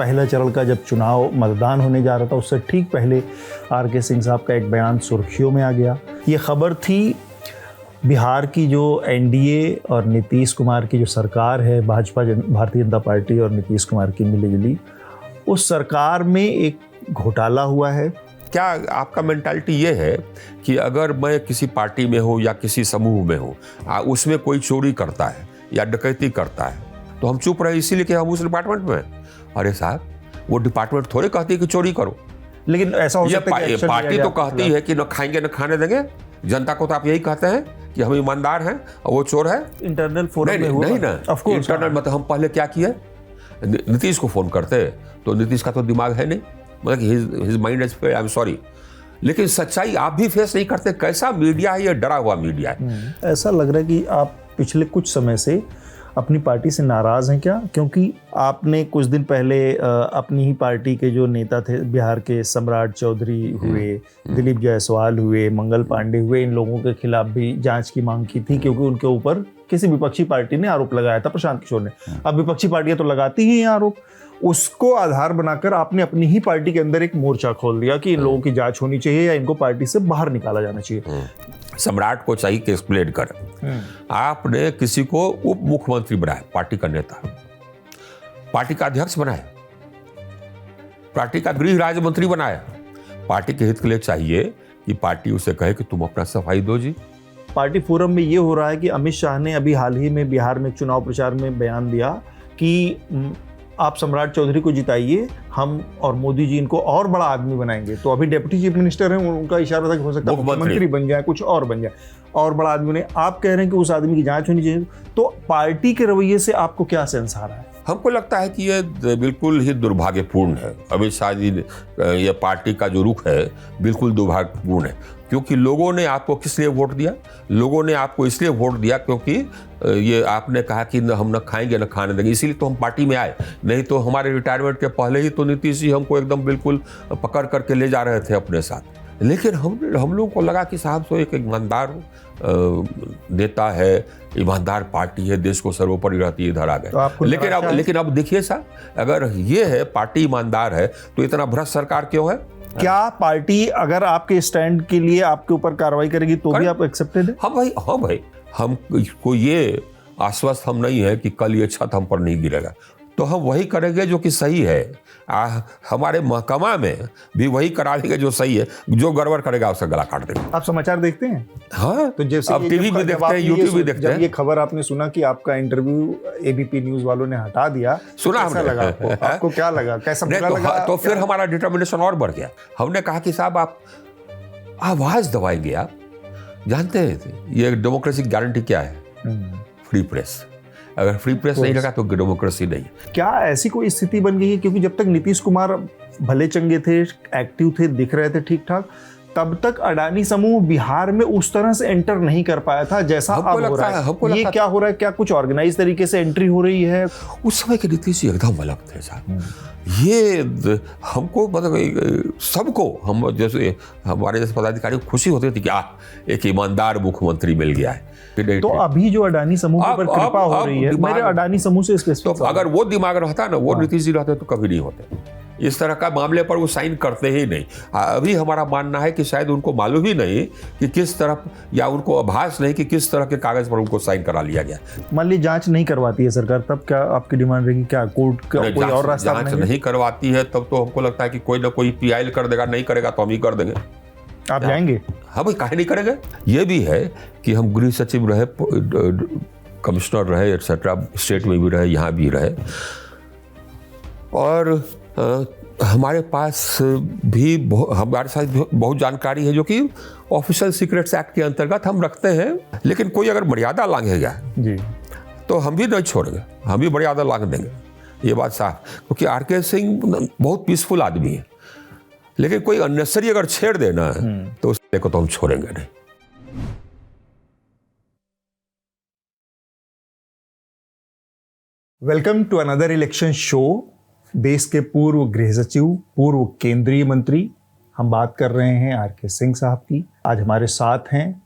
पहला चरण का जब चुनाव मतदान होने जा रहा था उससे ठीक पहले आर.के. सिंह साहब का एक बयान सुर्खियों में आ गया। ये खबर थी बिहार की जो एनडीए और नीतीश कुमार की जो सरकार है, भारतीय जनता पार्टी और नीतीश कुमार की मिलीजुली, उस सरकार में एक घोटाला हुआ है। क्या आपका मेंटालिटी ये है कि अगर मैं किसी पार्टी में हूँ या किसी समूह में हूँ, उसमें कोई चोरी करता है या डकैती करता है तो हम चुप रहे इसीलिए कि हम उस डिपार्टमेंट में हैं? अरे साहब, वो डिपार्टमेंट थोड़े कहती है कि चोरी करो। लेकिन ऐसा हो सकता है कि पार्टी तो कहती है कि न खाएंगे न खाने देंगे। जनता को तो आप यही कहते हैं कि हम ईमानदार हैं और वो चोर है। इंटरनल फोरम में हुआ नहीं ना, इंटरनल मतलब हम पहले क्या किए, नीतीश को फोन करते तो नीतीश का तो दिमाग है नहीं, मतलब his mind is, I am sorry, लेकिन सच्चाई आप भी फेस नहीं करते। कैसा मीडिया है ये, डरा हुआ मीडिया है। ऐसा लग रहा है कि आप पिछले कुछ समय से अपनी पार्टी से नाराज हैं क्या? क्योंकि आपने कुछ दिन पहले अपनी ही पार्टी के जो नेता थे, बिहार के सम्राट चौधरी हुए, दिलीप जायसवाल हुए, मंगल पांडे हुए, इन लोगों के खिलाफ भी जांच की मांग की थी क्योंकि उनके ऊपर किसी विपक्षी पार्टी ने आरोप लगाया था, प्रशांत किशोर ने। अब विपक्षी पार्टियां तो लगाती ही हैं आरोप, उसको आधार बनाकर आपने अपनी ही पार्टी के अंदर एक मोर्चा खोल दिया कि इन लोगों की जांच होनी चाहिए या इनको पार्टी से बाहर निकाला जाना चाहिए। सम्राट को चाहिए कि एक्सप्लेन करे। आपने किसी को उप मुख्यमंत्री बनाया, पार्टी का नेता, पार्टी का अध्यक्ष बनाया, पार्टी का गृह राज्य मंत्री बनाया। पार्टी के हित के लिए चाहिए कि पार्टी उसे कहे कि तुम अपना सफाई दो जी। पार्टी फोरम में ये हो रहा है कि अमित शाह ने अभी हाल ही में बिहार में चुनाव प्रचार में बयान दिया कि आप सम्राट चौधरी को जिताइए, हम और मोदी जी इनको और बड़ा आदमी बनाएंगे। तो अभी डिप्टी चीफ मिनिस्टर हैं, उनका इशारा था कि हो सकता है मुख्यमंत्री बन जाए, कुछ और बन जाए, और बड़ा आदमी ने। आप कह रहे हैं कि उस आदमी की जांच होनी चाहिए। तो पार्टी के रवैये से आपको क्या सेंस आ रहा है? हमको लगता है कि ये बिल्कुल ही दुर्भाग्यपूर्ण है। अमित शाह जी, ये पार्टी का जो रुख है बिल्कुल दुर्भाग्यपूर्ण है, क्योंकि लोगों ने आपको किस लिए वोट दिया? लोगों ने आपको इसलिए वोट दिया क्योंकि ये आपने कहा कि हम न खाएंगे न खाने देंगे, इसीलिए तो हम पार्टी में आए। नहीं तो हमारे रिटायरमेंट के पहले ही तो नीतीश जी हमको एकदम बिल्कुल पकड़ करके ले जा रहे थे अपने साथ। लेकिन हम लोगों को लगा कि साहब तो एक ईमानदार नेता है, ईमानदार पार्टी है, देश को सर्वोपरि रहती है, इधर आ गए। तो लेकिन अब देखिए साहब, अगर ये है पार्टी ईमानदार है तो इतना भ्रष्ट सरकार क्यों है? क्या पार्टी अगर आपके स्टैंड के लिए आपके ऊपर कार्रवाई करेगी तो भी आप एक्सेप्टेड है? हाँ भाई, हमको ये आश्वस्त हम नहीं है कि कल ये छत हम पर नहीं गिरेगा, तो हम वही करेंगे जो कि सही है। हमारे महकमा में भी वही करा लेंगे जो सही है, जो गड़बड़ करेगा उसका गला काट देंगे। आप समाचार देखते हैं? हाँ, तो जैसे अब टीवी भी देखते हैं, यूट्यूब भी देखते हैं। जब ये खबर आपने सुना कि आपका इंटरव्यू एबीपी न्यूज वालों ने हटा दिया, सुना कैसा लगा आपको? आपको क्या लगा, कैसा बुरा लगा? तो फिर हमारा डिटर्मिनेशन और बढ़ गया। हमने कहा कि साहब आप आवाज दबाएंगे। आप जानते हैं ये डेमोक्रेसी की गारंटी क्या है? Free press. अगर फ्री प्रेस नहीं लगा तो डेमोक्रेसी नहीं। क्या ऐसी कोई स्थिति बन गई है? क्योंकि जब तक नीतीश कुमार भले चंगे थे, एक्टिव थे, दिख रहे थे ठीक ठाक, तब तक अडानी समूह बिहार में उस तरह से एंटर नहीं कर पाया था जैसा अब हो रहा है। ये क्या हो रहा है? क्या कुछ ऑर्गेनाइज तरीके से एंट्री हो रही है? उस समय के नीतीश जी एकदम अलग थे साहब। ये हमको मतलब सबको, हम जैसे हमारे जैसे पदाधिकारी को खुशी होती थी कि एक ईमानदार मुख्यमंत्री मिल गया है। तो अभी जो अडानी समूह पर कृपा हो रही है, मेरे अडानी समूह से स्पेसिफिक, तो अगर वो दिमाग रहता ना, वो नीतीश जी रहते तो कभी नहीं होते। इस तरह का मामले पर वो साइन करते ही नहीं। अभी हमारा मानना है कि शायद उनको मालूम ही नहीं कि किस तरफ, या उनको आभास नहीं कि किस तरह के कागज पर उनको साइन करा लिया गया। मान ली जांच नहीं करवाती है सरकार, तब क्या आपकी डिमांड रहेगी? क्या कोर्ट का कोई और रास्ता जांच नहीं करवाती है तब तो हमको लगता है कि कोई ना कोई पीआई कर देगा, नहीं करेगा तो हम ही कर देंगे। आप जाएंगे? हाँ भाई, काहे नहीं करेंगे। ये भी है कि हम गृह सचिव रहे, कमिश्नर रहे, एक्सेट्रा, स्टेट में भी रहे, यहाँ भी रहे, और हमारे पास भी हमारे साथ बहुत जानकारी है जो कि ऑफिशियल सीक्रेट्स एक्ट के अंतर्गत हम रखते हैं। लेकिन कोई अगर मर्यादा लांघेगा जी तो हम भी नहीं छोड़ेंगे, हम भी मर्यादा लांघ देंगे, ये बात साफ। क्योंकि आर.के. सिंह बहुत पीसफुल आदमी है, लेकिन कोई अननेसेसरी अगर छेड़ देना तो उसको तो हम छोड़ेंगे नहीं। Welcome to another election show. देश के पूर्व गृह सचिव, पूर्व केंद्रीय मंत्री, हम बात कर रहे हैं आर.के. सिंह साहब की। आज हमारे साथ हैं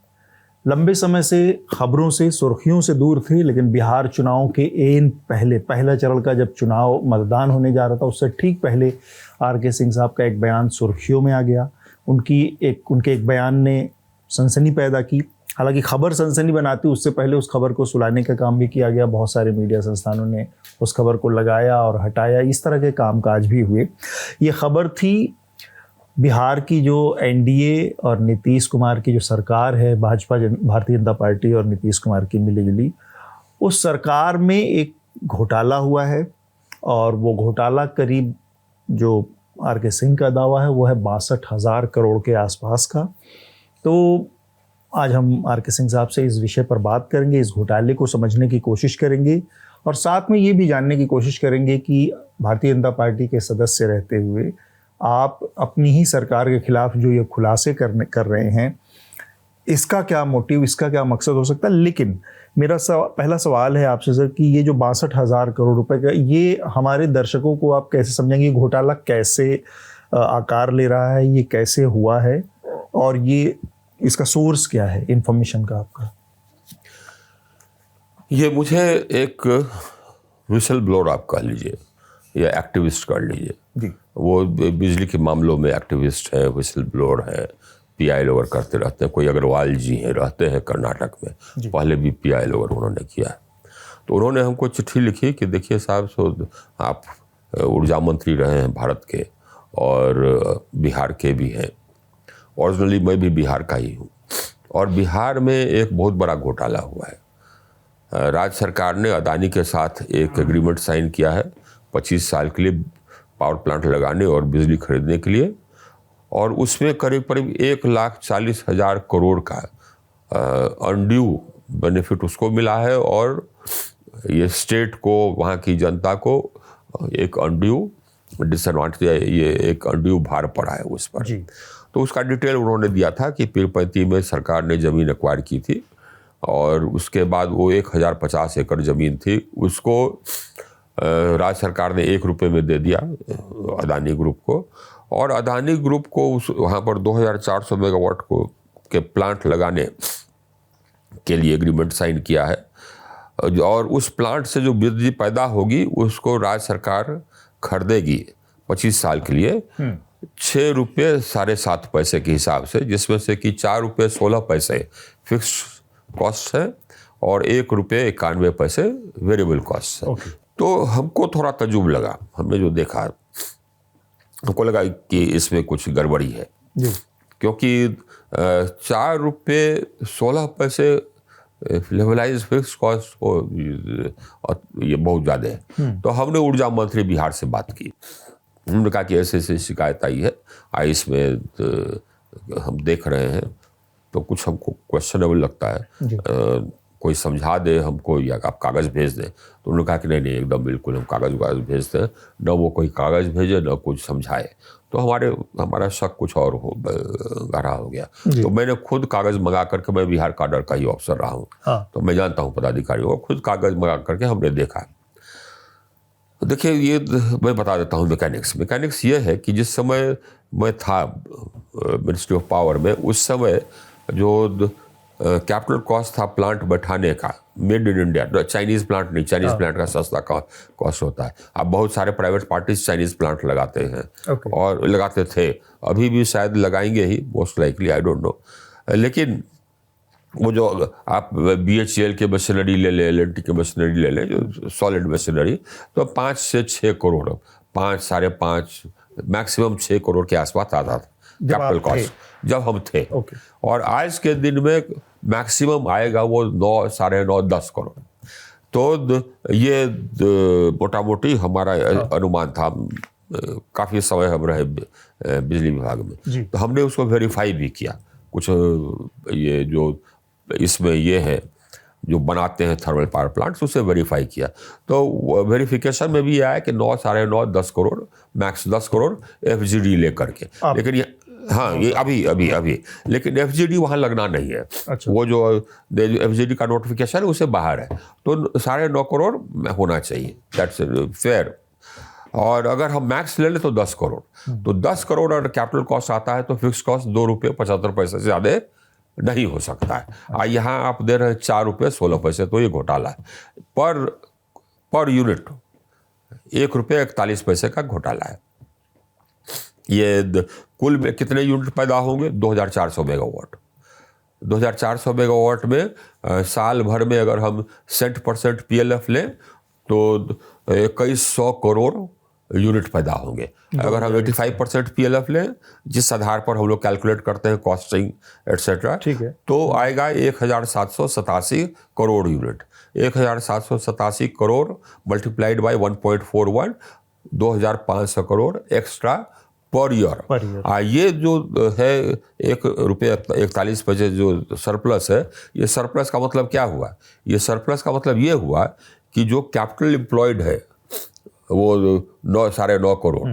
लंबे समय से खबरों से, सुर्खियों से दूर थे, लेकिन बिहार चुनाव के पहला चरण का जब चुनाव मतदान होने जा रहा था, उससे ठीक पहले आर.के. सिंह साहब का एक बयान सुर्खियों में आ गया। उनके एक बयान ने सनसनी पैदा की। हालांकि खबर सनसनी बनाती, उससे पहले उस खबर को सुलाने का काम भी किया गया। बहुत सारे मीडिया संस्थानों ने उस खबर को लगाया और हटाया, इस तरह के कामकाज भी हुए। ये खबर थी बिहार की जो एनडीए और नीतीश कुमार की जो सरकार है, भारतीय जनता पार्टी और नीतीश कुमार की मिलीजुली, उस सरकार में एक घोटाला हुआ है। और वो घोटाला करीब, जो आर.के. सिंह का दावा है, वो है 62,000 करोड़ के आसपास का। तो आज हम आर.के. सिंह साहब से इस विषय पर बात करेंगे, इस घोटाले को समझने की कोशिश करेंगे और साथ में ये भी जानने की कोशिश करेंगे कि भारतीय जनता पार्टी के सदस्य रहते हुए आप अपनी ही सरकार के खिलाफ जो ये खुलासे कर रहे हैं, इसका क्या मोटिव, इसका क्या मकसद हो सकता है। लेकिन मेरा पहला सवाल है आपसे सर कि ये जो 62,000 करोड़ रुपए का, ये हमारे दर्शकों को आप कैसे समझेंगे, घोटाला कैसे आकार ले रहा है, ये कैसे हुआ है और ये इसका सोर्स क्या है इंफॉर्मेशन का आपका? ये मुझे एक विसल ब्लोअर आप कह लीजिए या एक्टिविस्ट कर लीजिए जी। वो बिजली के मामलों में एक्टिविस्ट है, विसल ब्लोअर है, पीआई लोअर करते रहते हैं। कोई अग्रवाल जी हैं, रहते हैं कर्नाटक में, पहले भी पीआई लोअर उन्होंने किया है। तो उन्होंने हमको चिट्ठी लिखी कि देखिए साहब, आप ऊर्जा मंत्री रहे हैं भारत के और बिहार के भी हैं। ओरिजिनली मैं भी बिहार का ही हूँ और बिहार में एक बहुत बड़ा घोटाला हुआ है। राज्य सरकार ने अदानी के साथ एक एग्रीमेंट साइन किया है 25 साल के लिए पावर प्लांट लगाने और बिजली खरीदने के लिए, और उसमें करीब 1,40,000 करोड़ का अनड्यू बेनिफिट उसको मिला है और ये स्टेट को, वहाँ की जनता को एक अनड्यू डिसएडवांटेज, ये एक अनड्यू भार पड़ा है उस पर जी। तो उसका डिटेल उन्होंने दिया था कि पीरपैंती में सरकार ने ज़मीन एक्वायर की थी और उसके बाद वो 1050 एकड़ ज़मीन थी, उसको राज्य सरकार ने 1 रुपये में दे दिया अदानी ग्रुप को, और अदानी ग्रुप को उस वहाँ पर 2400 मेगावाट को के प्लांट लगाने के लिए एग्रीमेंट साइन किया है। और उस प्लांट से जो बिजली पैदा होगी उसको राज्य सरकार खरीदेगी 25 साल के लिए 6 रुपये 7.5 पैसे के हिसाब से, जिसमें से कि 4 रुपये 16 पैसे फिक्स कॉस्ट है और 1 रुपये 91 पैसे वेरिएबल कॉस्ट है। तो हमको थोड़ा तजुब लगा, हमने जो देखा हमको लगा कि इसमें कुछ गड़बड़ी है जी। क्योंकि 4 रुपये 16 पैसे लेवलाइज फिक्स कॉस्ट को ये बहुत ज़्यादा है। तो हमने ऊर्जा मंत्री बिहार से बात की, उन्होंने कहा कि ऐसे शिकायत आई है, इसमें हम देख रहे हैं तो कुछ हमको क्वेश्चनेबल लगता है, कोई समझा दे हमको या आप कागज़ भेज दें। तो उन्होंने कहा कि नहीं एकदम बिल्कुल हम कागज़ भेजते हैं, न वो कोई कागज़ भेजे न कुछ समझाए। तो हमारा शक कुछ और गहरा हो गया। तो मैंने खुद कागज़ मंगा करके, मैं बिहार काडर का ही ऑफिसर रहा हूँ तो मैं जानता हूँ पदाधिकारियों को, खुद कागज़ मंगा करके हमने देखा। देखिए ये मैं बता देता हूँ मैकेनिक्स ये है कि जिस समय मैं था मिनिस्ट्री ऑफ पावर में, उस समय जो कैपिटल कॉस्ट था प्लांट बैठाने का made in India, Chinese plant नहीं, चाइनीज़ प्लांट का सस्ता कॉस्ट होता है। अब बहुत सारे प्राइवेट पार्टीज चाइनीज़ प्लांट लगाते हैं और लगाते थे, अभी भी शायद लगाएंगे ही most likely, I don't know. लेकिन वो जो आप BHEL के मशीनरी ले लें, LNT के मशीनरी ले लें, जो सॉलिड मशीनरी, तो 5 से 6 करोड़, 5 साढ़े 5 मैक्सिमम 6 करोड़ के आसपास आता था कैपिटल कॉस्ट जब हम थे। और आज के दिन में मैक्सिमम आएगा वो 9, साढ़े 9, 10 करोड़। तो ये मोटा मोटी हमारा अनुमान था। काफ़ी समय हम रहे बिजली विभाग में, तो हमने उसको वेरीफाई भी किया। कुछ ये जो इसमें ये है जो बनाते हैं थर्मल पावर प्लांट्स, उसे वेरीफाई किया। तो वेरिफिकेशन में भी आया कि 9, साढ़े 9, 10 करोड़, मैक्स 10 करोड़ FGD लेकर के। लेकिन ये ये अभी लेकिन FGD वहाँ लगना नहीं है। अच्छा। वो जो FGD का नोटिफिकेशन है उसे बाहर है, तो 9.5 करोड़ होना चाहिए, दैट्स फेयर। और अगर हम मैक्स ले लें तो 10 करोड़, तो 10 करोड़ अगर कैपिटल कॉस्ट आता है तो फिक्स कॉस्ट 2 रुपये 75 पैसे से ज़्यादा नहीं हो सकता है। यहाँ आप दे रहे हैं 4 रुपये 16 पैसे, तो ये घोटाला है। पर यूनिट 1 रुपये 41 पैसे का घोटाला है। ये कुल में कितने यूनिट पैदा होंगे? 2400 मेगावाट। 2400 मेगावाट में साल भर में अगर हम 60% PLF लें तो 2100 करोड़ यूनिट पैदा होंगे। अगर हम 85% PLF लें, जिस आधार पर हम लोग कैलकुलेट करते हैं कॉस्टिंग एटसेट्रा, ठीक है, तो आएगा 1787 crore unit. 1787 crore multiplied by 1.41, 2500 crore extra per year. ये जो है 1 रुपये 41 पैसे जो सरप्लस है, ये सरप्लस का मतलब क्या हुआ? ये सरप्लस का मतलब ये हुआ कि जो कैपिटल एम्प्लॉयड है वो 9.5 करोड़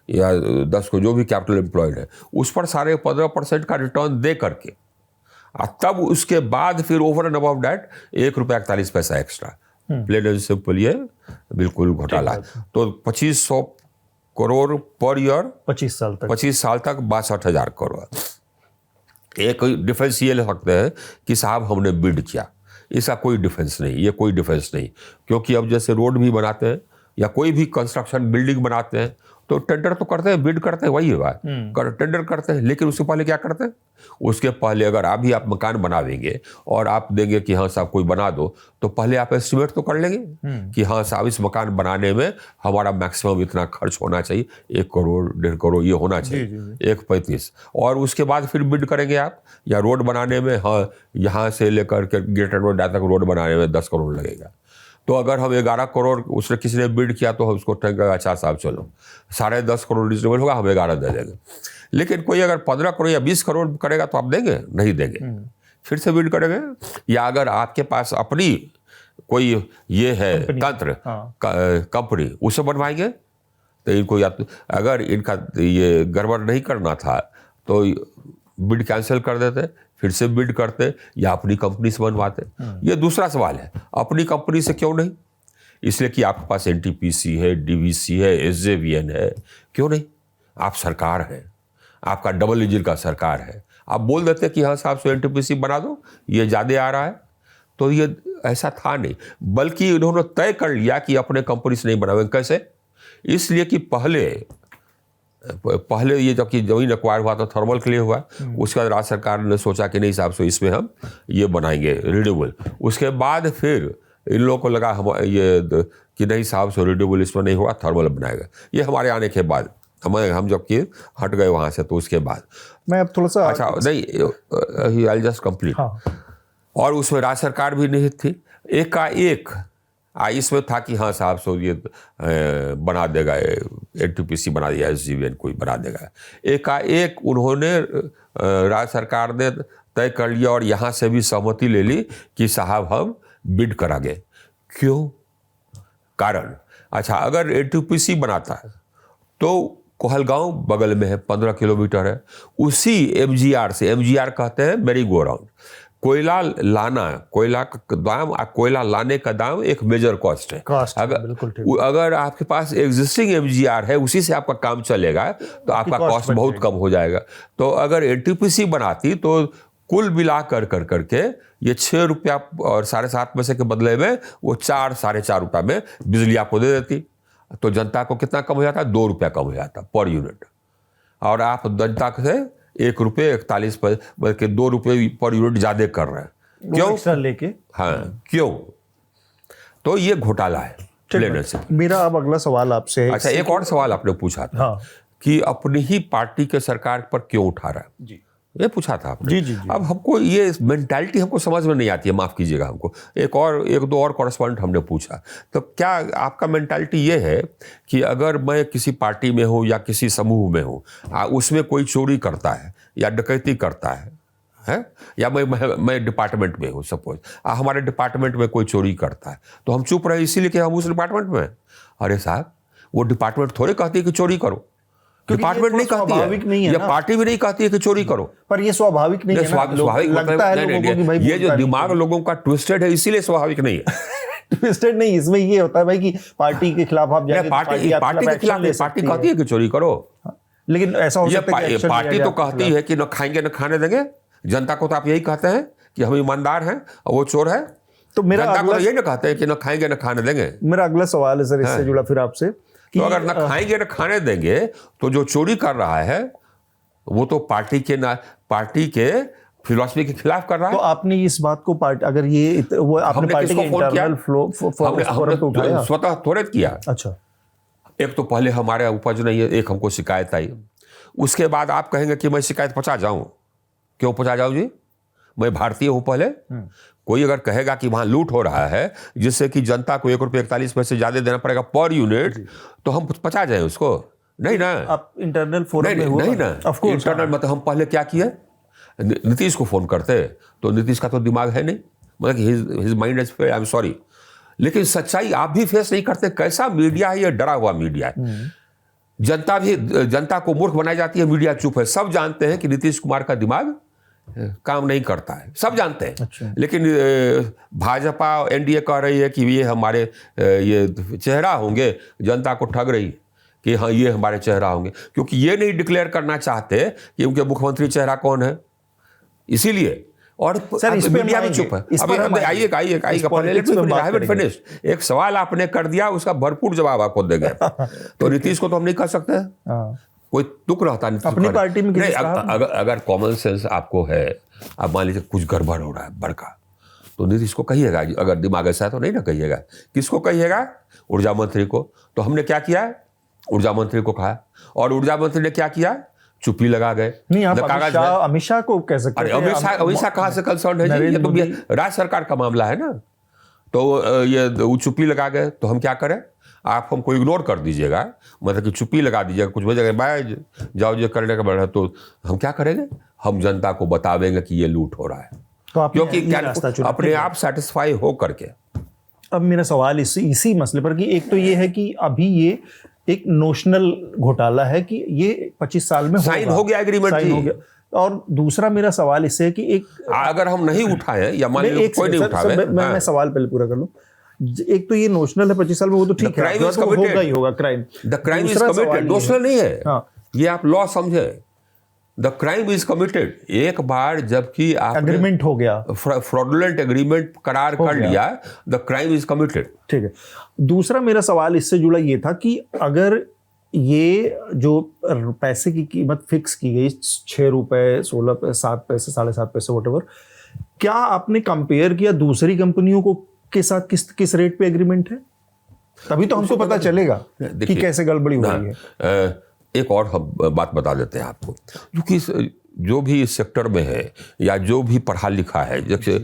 या 10 को जो भी कैपिटल एम्प्लॉयड है, उस पर 15.5% का रिटर्न दे करके, तब उसके बाद फिर ओवर एंड अबव डैट 1 रुपये 41 पैसा एक्स्ट्रा। प्लेन एंड सिंपल ये बिल्कुल घोटाला है। तो 2500 करोड़ पर ईयर 25 साल तक 62,000 करोड़। एक डिफेंस ये ले सकते हैं कि साहब हमने बिड किया, इसका कोई डिफेंस नहीं, ये कोई डिफेंस नहीं, क्योंकि अब जैसे रोड भी बनाते हैं या कोई भी कंस्ट्रक्शन बिल्डिंग बनाते हैं तो टेंडर तो करते हैं, बिड करते हैं, वही है बात, टेंडर करते हैं। लेकिन उससे पहले क्या करते हैं? उसके पहले अगर आप मकान बनावेंगे और आप देंगे कि हाँ साहब कोई बना दो, तो पहले आप एस्टिमेट तो कर लेंगे कि हाँ साहब इस मकान बनाने में हमारा मैक्सिमम इतना खर्च होना चाहिए, 1 करोड़ 1.5 करोड़ ये होना चाहिए, 1.35, और उसके बाद फिर बिड करेंगे आप। या रोड बनाने में, हाँ यहाँ से लेकर के ग्रेटर नोएडा तक रोड बनाने में 10 करोड़ लगेगा, तो अगर हम 11 करोड़ उसने किसी ने बिड किया तो हम उसको कहेंगे अच्छा साहब चलो 10.5 करोड़ रिजनेबल होगा, हम 11 दे देंगे। लेकिन कोई अगर 15 करोड़ या 20 करोड़ करेगा तो आप देंगे? नहीं देंगे, फिर से बिड करेंगे। या अगर आपके पास अपनी कोई ये है तंत्र, कंपनी, उसे बनवाएंगे। तो इनको या अगर इनका ये गड़बड़ नहीं करना था तो बिड कैंसिल कर देते, फिर से बिड करते या अपनी कंपनी से बनवाते। ये दूसरा सवाल है, अपनी कंपनी से क्यों नहीं? इसलिए कि आपके पास NTPC है, DVC है, SJVN है, क्यों नहीं? आप सरकार हैं, आपका डबल इंजन का सरकार है, आप बोल देते कि हाँ साहब सो NTPC बना दो, ये ज़्यादा आ रहा है। तो ये ऐसा था नहीं, बल्कि इन्होंने तय कर लिया कि अपने कंपनी से नहीं बनावेंगे। कैसे? इसलिए कि पहले ये जबकि जमीन एक्वायर हुआ तो थर्मल के लिए हुआ, उसके बाद राज्य सरकार ने सोचा कि नहीं साहब सो इसमें हम ये बनाएंगे रिन्यूएबल। उसके बाद फिर इन लोगों को लगा हम ये कि नहीं साहब सो रिन्यूएबल इसमें नहीं होगा, थर्मल बनाएगा। ये हमारे आने के बाद हम जबकि हट गए वहाँ से, तो उसके बाद मैं अब थोड़ा सा अच्छा नहीं, आई जस्ट कंप्लीट। और उसमें राज्य सरकार भी निहित थी। एक का एक इसमें था कि हाँ साहब सो ये बना देगा, NTPC बना दिया, SJVN कोई बना देगा। एक का एक उन्होंने राज्य सरकार ने तय कर लिया और यहाँ से भी सहमति ले ली कि साहब हम बिड करांगे। क्यों? कारण, अच्छा अगर NTPC बनाता है तो कोहलगांव बगल में है, 15 किलोमीटर है, उसी MGR से, MGR कहते हैं मेरी गो राउंड, कोयला लाना, कोयला का दाम, कोयला लाने का दाम एक मेजर कॉस्ट है। अगर आपके पास एग्जिस्टिंग MGR है, उसी से आपका काम चलेगा, तो आपका कॉस्ट बहुत कम हो जाएगा। तो अगर NTPC बनाती तो कुल मिला करके ये 6 रुपया और 7.5 पैसे के बदले में वो 4-4.5 रुपया में बिजली आपको दे देती, तो जनता को कितना कम हो जाता? 2 रुपया कम हो जाता पर यूनिट। और आप जनता से 1 रुपये 41 पैसे बल्कि 2 रुपये पर यूनिट ज्यादा कर रहे हैं। क्यों? एक्स्ट्रा लेके। हाँ, क्यों? तो ये घोटाला है प्लेन से। मेरा अब अगला सवाल आपसे है। अच्छा, एक और सवाल आपने पूछा था कि अपनी ही पार्टी के सरकार पर क्यों उठा रहा है, जी ये पूछा था आपने। जी। अब हमको ये मेंटालिटी हमको समझ में नहीं आती है, माफ़ कीजिएगा हमको। एक दो और कॉरेस्पॉन्डेंट हमने पूछा, तो क्या आपका मेंटालिटी ये है कि अगर मैं किसी पार्टी में हूँ या किसी समूह में हूँ, उसमें कोई चोरी करता है या डकैती करता है या मैं डिपार्टमेंट में हूँ, सपोज हमारे डिपार्टमेंट में कोई चोरी करता है, तो हम चुप रहे इसीलिए कि हम उस डिपार्टमेंट में हैं? अरे साहब, वो डिपार्टमेंट थोड़े कहती है कि चोरी करो, डिपार्टमेंट नहीं कहती है, या पार्टी भी नहीं कहती है कि चोरी करो। पर ये स्वाभाविक नहीं है, स्वाभाविक लगता है लोगों को कि भाई ये जो दिमाग लोगों का ट्विस्टेड है, इसीलिए स्वाभाविक नहीं है। ट्विस्टेड नहीं, इसमें ये होता है भाई कि पार्टी के खिलाफ आप जाके पार्टी के खिलाफ, पार्टी कहती है कि चोरी करो, लेकिन ऐसा हो सकता है पार्टी तो कहती है कि न खाएंगे न खाने देंगे, जनता को तो आप यही कहते हैं कि हम ईमानदार हैं और वो चोर है। तो मेरा जनता को अगला तो यही ना कहते हैं कि न खाएंगे न खाने देंगे। मेरा अगला सवाल है सर इससे जुड़ा फिर आपसे कि तो अगर न खाएंगे न खाने देंगे तो जो चोरी कर रहा है वो तो पार्टी के फिलॉसफी के खिलाफ कर रहा है। तो आपने इस बात को पार्टी अगर ये वो आपने हमने पार्टी के किसको फोन किया? इंटरनल फोरम पे उठाया? स्वतः त्वरित किया। अच्छा, एक तो पहले हमारे उपज नहीं है, एक हमको शिकायत आई। उसके बाद आप कहेंगे कि मैं शिकायत पहुंचा जाऊं। क्यों पहुंचा जाऊं जी? मैं भारतीय हूं पहले। कोई अगर कहेगा कि वहां लूट हो रहा है जिससे कि जनता को ₹1.41 ज्यादा देना पड़ेगा पर यूनिट, तो हम पहुंचा जाए उसको? नहीं ना। आप इंटरनल फोरम में हुआ? नहीं ना। ऑफ कोर्स इंटरनल मतलब हम पहले क्या किए, नीतीश को फोन करते, तो नीतीश का तो दिमाग है नहीं, मतलब his mind is, I am sorry. लेकिन सच्चाई आप भी फेस नहीं करते। कैसा मीडिया है ये? डरा हुआ मीडिया है। जनता को मूर्ख बनाई जाती है, मीडिया चुप है। सब जानते हैं कि नीतीश कुमार का दिमाग काम नहीं करता है, सब जानते हैं। अच्छा। लेकिन भाजपा एनडीए कह रही है कि ये हमारे ये चेहरा होंगे, जनता को ठग रही है कि हाँ ये हमारे चेहरा होंगे, क्योंकि ये नहीं डिक्लेयर करना चाहते कि उनके मुख्यमंत्री चेहरा कौन है, इसीलिए। और सर इस पे मीडिया भी चुप है। आइए, एक सवाल आपने कर दिया, उसका भरपूर जवाब आपको देंगे। तो नीतीश को तो हम नहीं कह सकते हैं, कोई तुक रहता नहीं अपनी पार्टी में। अगर कॉमन सेंस आपको है, अब मान लीजिए कुछ गड़बड़ हो रहा है बड़का, तो नीतीश को कहिएगा। अगर दिमाग ऐसा है तो नहीं ना कहिएगा। किसको कहिएगा? ऊर्जा मंत्री को। तो हमने क्या किया? ऊर्जा मंत्री को कहा, और ऊर्जा मंत्री ने क्या किया? चुप्पी लगा गए। नहीं, आप अमित शाह को कह सकते हैं। अमित शाह कहाँ से कंसर्न है जी? ये तो राज्य सरकार का मामला है ना। तो ये चुप्पी लगा गए, तो हम क्या करें? आप हमको इग्नोर कर दीजिएगा, मतलब कि चुप्पी लगा दीजिएगा, कुछ बजेगा बाय जाओ जो करने का बढ़ा, तो हम क्या करेंगे? हम जनता को बतावेंगे कि ये लूट हो रहा है। तो क्योंकि अपने आप सेटिस्फाई हो करके। अब मेरा सवाल इसी मसले पर कि एक तो ये है कि अभी ये एक नोशनल घोटाला है कि ये 25 साल में साइन हो गया एग्रीमेंट जी। और दूसरा मेरा सवाल इससे है कि एक अगर हम नहीं उठाए या मान लीजिए कोई नहीं उठावे, मैं सवाल पहले पूरा कर लूं। एक तो ये नोशनल है 25 साल में, वो तो ठीक है, तो होगा ही होगा crime. The crime is committed, notional नहीं है। ये आप लॉ समझे, द क्राइम इज कमिटेड। एक बार जबकि एग्रीमेंट हो गया, फ्रॉडुलेंट एग्रीमेंट करार कर लिया, द क्राइम इज कमिटेड। ठीक है। दूसरा मेरा सवाल इससे जुड़ा ये था कि अगर ये जो पैसे की कीमत फिक्स की गई ₹6, ₹16, ₹7, ₹7.5, वॉटएवर, क्या आपने कंपेयर किया दूसरी कंपनियों को के साथ? किस रेट पे एग्रीमेंट है? तभी तो हमको पता चलेगा कि कैसे गड़बड़ी हो रही है। एक और बात बता देते हैं आपको, क्योंकि जो भी इस सेक्टर में है या जो भी पढ़ा लिखा है, जैसे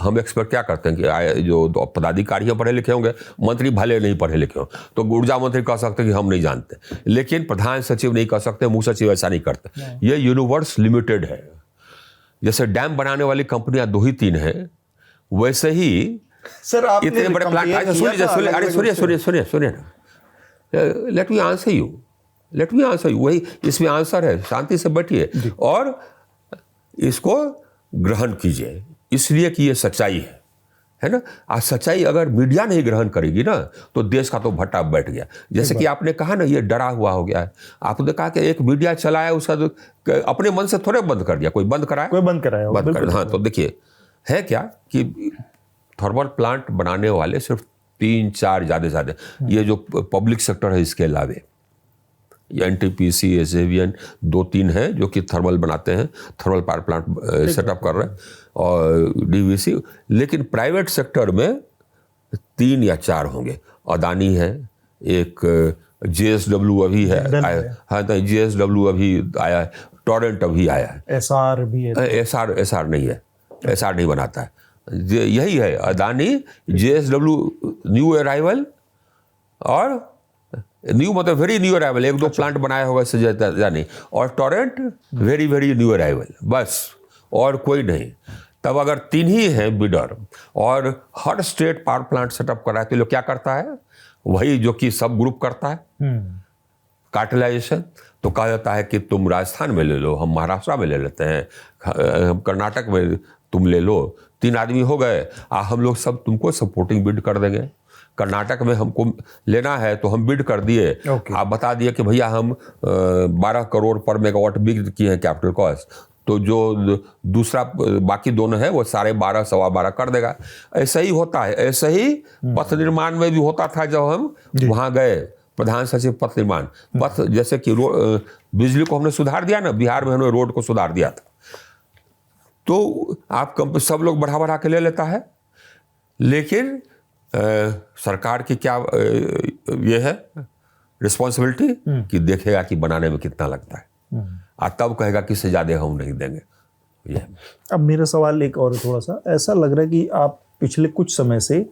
हम एक्सपर्ट क्या करते हैं कि जो पदाधिकारी पढ़े लिखे होंगे, मंत्री भले नहीं पढ़े लिखे हो, तो ऊर्जा मंत्री कह सकते हैं कि हम नहीं जानते, लेकिन प्रधान सचिव नहीं कह सकते, मुख्य सचिव ऐसा नहीं करते। ये यूनिवर्स लिमिटेड है। जैसे डैम बनाने वाली कंपनियां 2 ही 3 है, वैसे ही सर आप इतने बड़े प्लांट। सुनिए, लेट मी आंसर यू। वही इसमें आंसर है, शांति से बैठिए और इसको ग्रहण कीजिए, इसलिए कि ये सच्चाई है ना। आज सच्चाई अगर मीडिया नहीं ग्रहण करेगी ना, तो देश का तो भट्टा बैठ गया। जैसे कि आपने कहा ना, ये डरा हुआ हो गया है। आपने कहा कि एक मीडिया चलाया, उसका तो अपने मन से थोड़े बंद कर दिया, कोई बंद कराया। हाँ, तो देखिए है क्या कि थर्मल प्लांट बनाने वाले सिर्फ 3-4 ज़्यादा ये जो पब्लिक सेक्टर है इसके अलावे, ये एनटीपीसी, एसएवीएन 2-3 हैं जो कि थर्मल बनाते हैं, थर्मल पावर प्लांट सेटअप कर रहे हैं, और डीवीसी। लेकिन प्राइवेट सेक्टर में 3 या 4 होंगे। अदानी है, एक जेएसडब्ल्यू अभी है, हाँ तो जेएसडब्ल्यू अभी आया है, टोरेंट अभी आया है, एसआर भी है। एसआर नहीं है, एसआर नहीं बनाता है। यही है अदानी, जेएसडब्ल्यू न्यू अराइवल, और न्यू मतलब वेरी न्यू अराइवल, 1-2 प्लांट बनाया होगा इससे ज़्यादा नहीं, और Torrent very very new arrival, बस, और कोई नहीं। तब अगर 3 ही हैं बिडर और हर स्टेट पावर प्लांट सेटअप कर रहा है, तो लोग क्या करता है? वही जो कि सब ग्रुप करता है, कार्टेलाइजेशन। तो कहा जाता है कि तुम राजस्थान में ले लो, हम महाराष्ट्र में ले लेते हैं, कर्नाटक में तुम ले लो, 3 आदमी हो गए, हम लोग सब तुमको सपोर्टिंग बिड कर देंगे। कर्नाटक में हमको लेना है तो हम बिड कर दिए, आप बता दिए कि भैया हम 12 करोड़ पर मेगावाट बिड किए हैं कैपिटल कॉस्ट, तो जो दूसरा बाकी दोनों है वो 12.5 12.25 कर देगा। ऐसा ही होता है। ऐसा ही पथ निर्माण में भी होता था। जब हम वहां गए प्रधान सचिव पथ निर्माण, पथ जैसे कि बिजली को हमने सुधार दिया ना, बिहार में हमने रोड को सुधार दिया था, तो आप सब लोग बढ़ा के ले लेता है, लेकिन सरकार की क्या ये है रिस्पॉन्सिबिलिटी कि देखेगा कि बनाने में कितना लगता है, और तब कहेगा कि इससे ज्यादा हम नहीं देंगे। ये अब मेरा सवाल एक और थोड़ा सा ऐसा लग रहा है कि आप पिछले कुछ समय से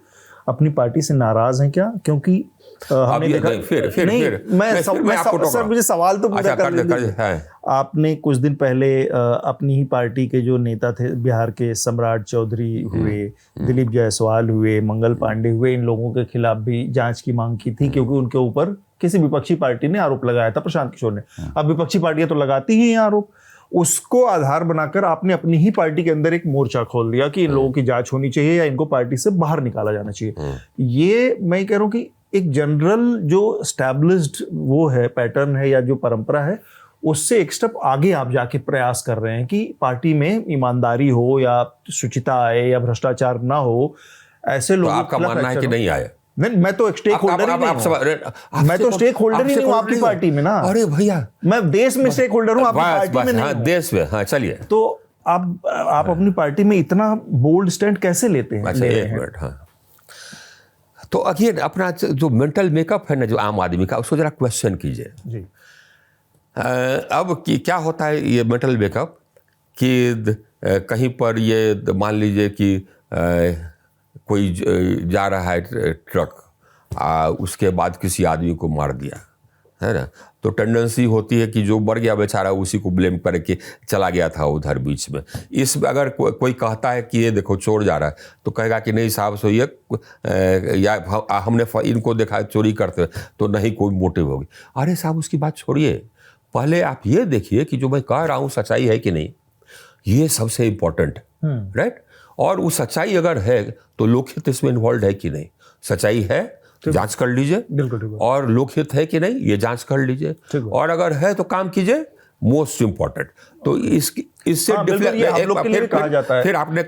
अपनी पार्टी से नाराज हैं क्या? क्योंकि हमने देखा सर मुझे सवाल तो पूरा कर दीजिए। आपने कुछ दिन पहले अपनी ही पार्टी के जो नेता थे बिहार के, सम्राट चौधरी हुए, दिलीप जायसवाल हुए, मंगल पांडे हुए, इन लोगों के खिलाफ भी जांच की मांग की थी, क्योंकि उनके ऊपर किसी विपक्षी पार्टी ने आरोप लगाया था, प्रशांत किशोर ने। अब विपक्षी पार्टियां तो लगाती ही हैं आरोप, उसको आधार बनाकर आपने अपनी ही पार्टी के अंदर एक मोर्चा खोल दिया कि इन लोगों की जांच होनी चाहिए या इनको पार्टी से बाहर निकाला जाना चाहिए। ये मैं कह रहा हूं कि एक जनरल जो एस्टैब्लिश्ड वो है पैटर्न है या जो परंपरा है, उससे एक स्टेप आगे आप जाके प्रयास कर रहे हैं कि पार्टी में ईमानदारी हो या शुचिता आए या भ्रष्टाचार ना हो। ऐसे लोगों आपका मानना है कि नहीं आए? नहीं, मैं तो एक स्टेक होल्डर ही नहीं हूं। मैं तो स्टेक होल्डर ही नहीं हूं आपकी पार्टी में ना। अरे भैया, मैं देश में स्टेक होल्डर हूं, आपकी पार्टी में नहीं हूं। देश में, हाँ चलिए। तो आप अपनी पार्टी में इतना बोल्ड स्टैंड कैसे लेते हैं? अच्छा, एक मिनट। हाँ, तो अगेन अपना जो मेंटल मेकअप है ना जो आम आदमी का, उसको जरा क्वेश्चन कीजिए जी। अब क्या होता है ये मेंटल मेकअप कि कहीं पर ये मान लीजिए कि कोई जा रहा है ट्रक, उसके बाद किसी आदमी को मार दिया, है ना, तो टेंडेंसी होती है कि जो मर गया बेचारा उसी को ब्लेम करके चला गया था उधर बीच में। इस अगर कोई कहता है कि ये देखो चोर जा रहा है, तो कहेगा कि नहीं साहब सो ये या हमने इनको देखा चोरी करते तो नहीं कोई मोटिव होगी। अरे साहब उसकी बात छोड़िए, पहले आप ये देखिए कि जो मैं कह रहा हूँ सच्चाई है कि नहीं, ये सबसे इम्पोर्टेंट, राइट। और वो सच्चाई अगर है तो लोकहित इसमें इन्वॉल्व है कि नहीं, सच्चाई है जांच कर लीजिए, बिल्कुल, और लोकहित है कि नहीं ये जांच कर लीजिए, और अगर है तो काम कीजिए, मोस्ट इंपॉर्टेंट। तो इससे फिर आपने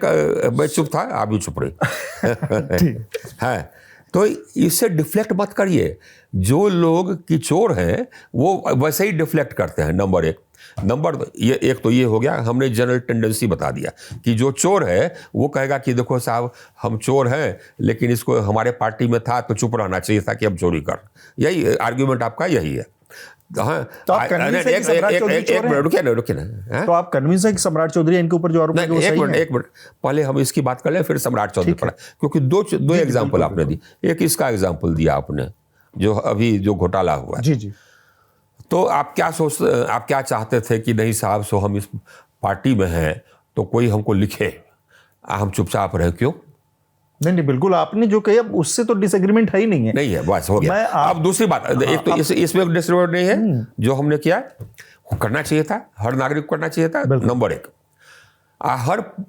मैं चुप था, आप भी चुप रही है, तो इससे डिफ्लेक्ट मत करिए। जो लोग की चोर हैं वो वैसे ही डिफ्लेक्ट करते हैं, नंबर एक। नंबर ये एक तो ये हो गया, हमने जनरल टेंडेंसी बता दिया कि जो चोर है वो कहेगा कि देखो साहब हम चोर हैं, लेकिन इसको हमारे पार्टी में था तो चुप रहना चाहिए था कि हम चोरी कर। यही आर्ग्यूमेंट आपका यही है। हाँ, तो आप कन्विंस है कि सम्राट चौधरी चोर हैं? रुकिए ना। तो आप कन्विंस है कि सम्राट चौधरी इनके ऊपर जो आरोप है वो सही है? एक मिनट पहले हम इसकी बात कर लें, फिर सम्राट चौधरी पर, क्योंकि दो एग्जाम्पल आपने दी। एक इसका एग्जाम्पल दिया आपने जो अभी जो घोटाला हुआ जी जी, तो आप क्या चाहते थे कि नहीं साहब सो हम इस पार्टी में हैं तो कोई हमको लिखे, हम चुपचाप रहे, क्यों? नहीं, बिल्कुल आपने जो कहा उससे तो डिसएग्रीमेंट है ही नहीं है। नहीं है, बस हो गया। अब दूसरी बात, एक तो इसमें डिसएग्रीमेंट नहीं है, जो हमने किया वो करना चाहिए था, हर नागरिक को करना चाहिए था, नंबर एक।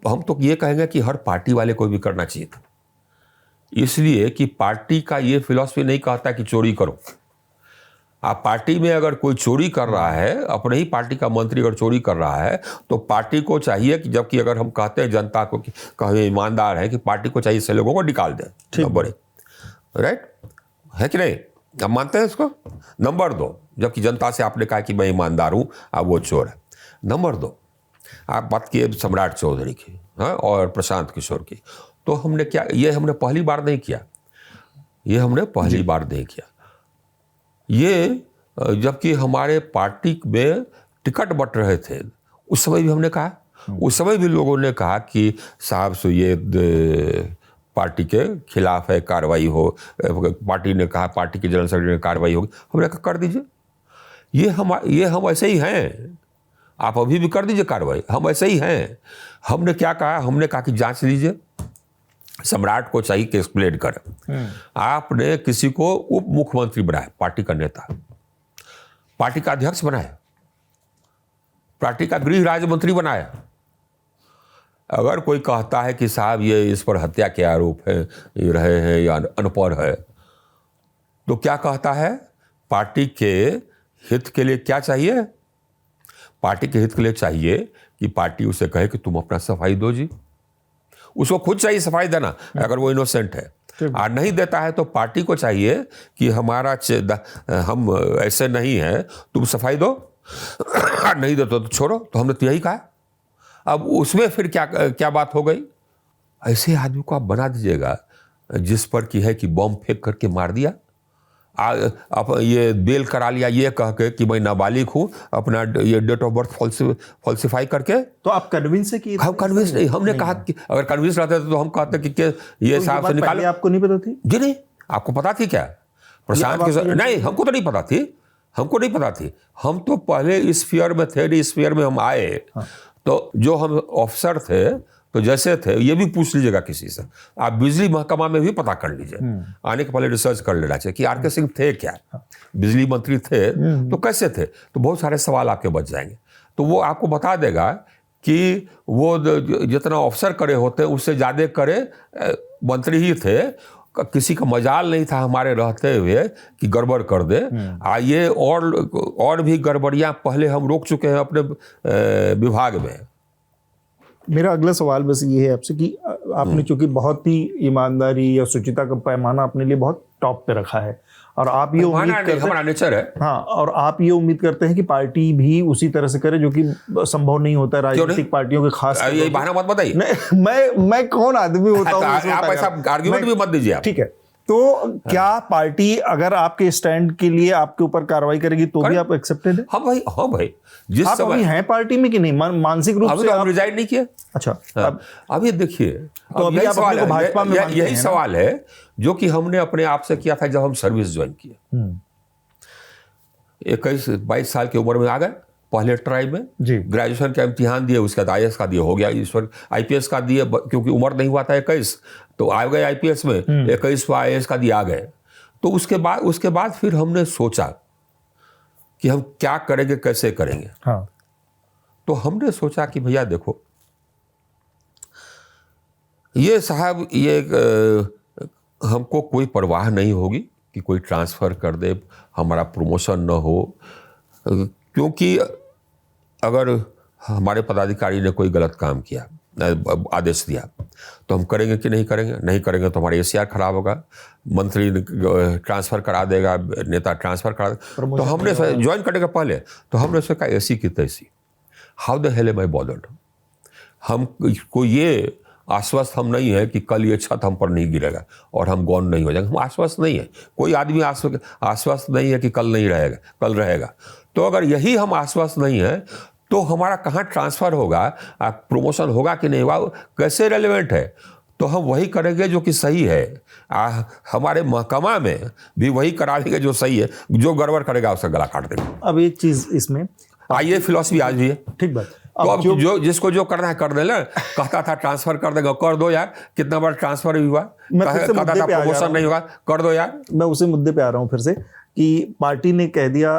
हम तो ये कहेंगे कि हर पार्टी वाले को भी करना चाहिए था, इसलिए कि पार्टी का ये फिलॉसफी नहीं कहता कि चोरी करो। आप पार्टी में अगर कोई चोरी कर रहा है, अपने ही पार्टी का मंत्री अगर चोरी कर रहा है, तो पार्टी को चाहिए कि जबकि अगर हम कहते हैं जनता को कि कहीं ईमानदार है, कि पार्टी को चाहिए से लोगों को निकाल दें, नंबर एक, राइट है कि नहीं? आप मानते हैं इसको? नंबर दो, जबकि जनता से आपने कहा कि मैं ईमानदार हूं, अब वो चोर है। नंबर दो, आप बात किए सम्राट चौधरी की, हाँ, और प्रशांत किशोर की, तो हमने क्या, ये हमने पहली बार नहीं किया, ये हमने पहली बार नहीं किया। ये जबकि हमारे पार्टी में टिकट बट रहे थे, उस समय भी हमने कहा, उस समय भी लोगों ने कहा कि साहब सो ये पार्टी के खिलाफ है, कार्रवाई हो। पार्टी ने कहा, पार्टी के जनरल सेक्रेटरी ने कार्रवाई होगी, हमने कहा कर दीजिए, ये हम ऐसे ही हैं, आप अभी भी कर दीजिए कार्रवाई, हम ऐसे ही हैं। हमने क्या कहा, हमने कहा कि जांच लीजिए, सम्राट को चाहिए कि एक्सप्लेन करे। आपने किसी को उप मुख्यमंत्री बनाया, पार्टी का नेता, पार्टी का अध्यक्ष बनाया, पार्टी का गृह राज्य मंत्री बनाया। अगर कोई कहता है कि साहब ये इस पर हत्या के आरोप है, ये रहे हैं या अनपढ़ है, तो क्या कहता है, पार्टी के हित के लिए क्या चाहिए? पार्टी के हित के लिए चाहिए कि पार्टी उसे कहे कि तुम अपना सफाई दो जी। उसको खुद चाहिए सफाई देना अगर वो इनोसेंट है, और नहीं देता है तो पार्टी को चाहिए कि हम ऐसे नहीं हैं, तुम सफाई दो, नहीं देते तो छोड़ो। तो हमने तो यही कहा। अब उसमें फिर क्या बात हो गई? ऐसे आदमी को आप बना दीजिएगा जिस पर की है कि बम फेंक करके मार दिया, आप ये बेल करा लिया ये कह के कि मैं नाबालिग हूं, अपना ये डेट ऑफ बर्थ फॉल्सिफाई करके। तो आप कन्विंस है कि हम कन्विंस नहीं, हमने कहा कि अगर कन्विंस रहते तो हम कहते कि ये साहब से निकालो। आपको नहीं पता थी? जी नहीं, आपको पता थी क्या? प्रशांत के नहीं, हमको तो नहीं पता थी, हमको नहीं पता थी। हम तो पहले इस स्फीयर में थे, इस स्फीयर में हम आए। तो जो हम ऑफिसर थे तो जैसे थे, ये भी पूछ लीजिएगा किसी से, आप बिजली महकमा में भी पता कर लीजिए, आने के पहले रिसर्च कर लेना चाहिए कि आर.के. सिंह थे क्या, बिजली मंत्री थे तो कैसे थे, तो बहुत सारे सवाल आपके बच जाएंगे। तो वो आपको बता देगा कि वो जितना ऑफिसर करे होते उससे ज़्यादा करे मंत्री ही थे। किसी का मजाल नहीं था हमारे रहते हुए कि गड़बड़ कर दे। ये और भी गड़बड़ियाँ पहले हम रोक चुके हैं अपने विभाग में। मेरा अगला सवाल बस ये है आपसे कि आपने चूंकि बहुत ही ईमानदारी या शुचिता का पैमाना अपने लिए बहुत टॉप पे रखा है, और आप ये उम्मीद करते हैं, हमारा नेचर है। हाँ, और आप ये उम्मीद करते हैं कि पार्टी भी उसी तरह से करे, जो कि संभव नहीं होता है राजनीतिक पार्टियों के खास। ये बहाना मत बताइए। मैं कौन आदमी होता हूँ? आप ऐसा आर्ग्यूमेंट भी मत दीजिए। ठीक है, तो क्या पार्टी अगर आपके स्टैंड के लिए आपके ऊपर कार्रवाई करेगी तो भी आप एक्सेप्टेड है? हाँ भाई, जिस आप अभी हैं पार्टी में कि नहीं, मानसिक रूप से आप रिजाइन नहीं किया? अच्छा, अभी देखिए, तो अभी आप अपने को भाजपा में यही सवाल है जो कि हमने अपने आप से किया था जब हम सर्विस ज्वाइन किए। 21-22 साल की उम्र में आ गए, पहले ट्राई में ग्रेजुएशन का इम्तिहान दिए, उसके बाद IAS का दिए, हो गया। ईश्वर IPS का दिए क्योंकि उम्र नहीं हुआ था 21, तो आ गए IPS में। 21 IAS का दिए, आ गए। तो उसके बाद फिर हमने सोचा कि हम क्या करेंगे, कैसे करेंगे। हाँ। तो हमने सोचा कि भैया देखो, ये साहब ये हमको कोई परवाह नहीं होगी कि कोई ट्रांसफ़र कर दे, हमारा प्रमोशन न हो, क्योंकि अगर हमारे पदाधिकारी ने कोई गलत काम किया, आदेश दिया, तो हम करेंगे कि नहीं करेंगे? नहीं करेंगे तो हमारा ACR खराब होगा, मंत्री ट्रांसफ़र करा देगा, नेता ट्रांसफ़र करा देगा। तो हमने ज्वाइन करने के पहले तो हमने सोचा ऐसी की तैसी, how the hell am I bothered. हमको ये आश्वस्त हम नहीं है कि कल ये छत हम पर नहीं गिरेगा और हम गौन नहीं हो जाएंगे। हम आश्वस्त नहीं है, कोई आदमी आश्वस्त नहीं है कि कल नहीं रहेगा, कल रहेगा। तो अगर यही हम आश्वस्त नहीं है तो हमारा कहाँ ट्रांसफ़र होगा, प्रमोशन होगा कि नहीं होगा, कैसे रेलेवेंट है? तो हम वही करेंगे जो कि सही है। हमारे महकमा में भी वही करा देंगे जो सही है, जो गड़बड़ करेगा उसका गला काट देंगे। अब एक चीज़ इसमें ये फिलॉसफी आज भी है। ठीक बात। तो अब जो जिसको जो करना है कर दे ना, कहता था ट्रांसफर कर देगा, कर दो यार, कितना बार ट्रांसफर हुआ, कहता था प्रमोशन नहीं होगा, कर दो यार। मैं उसी मुद्दे पे आ रहा हूँ फिर से कि पार्टी ने कह दिया,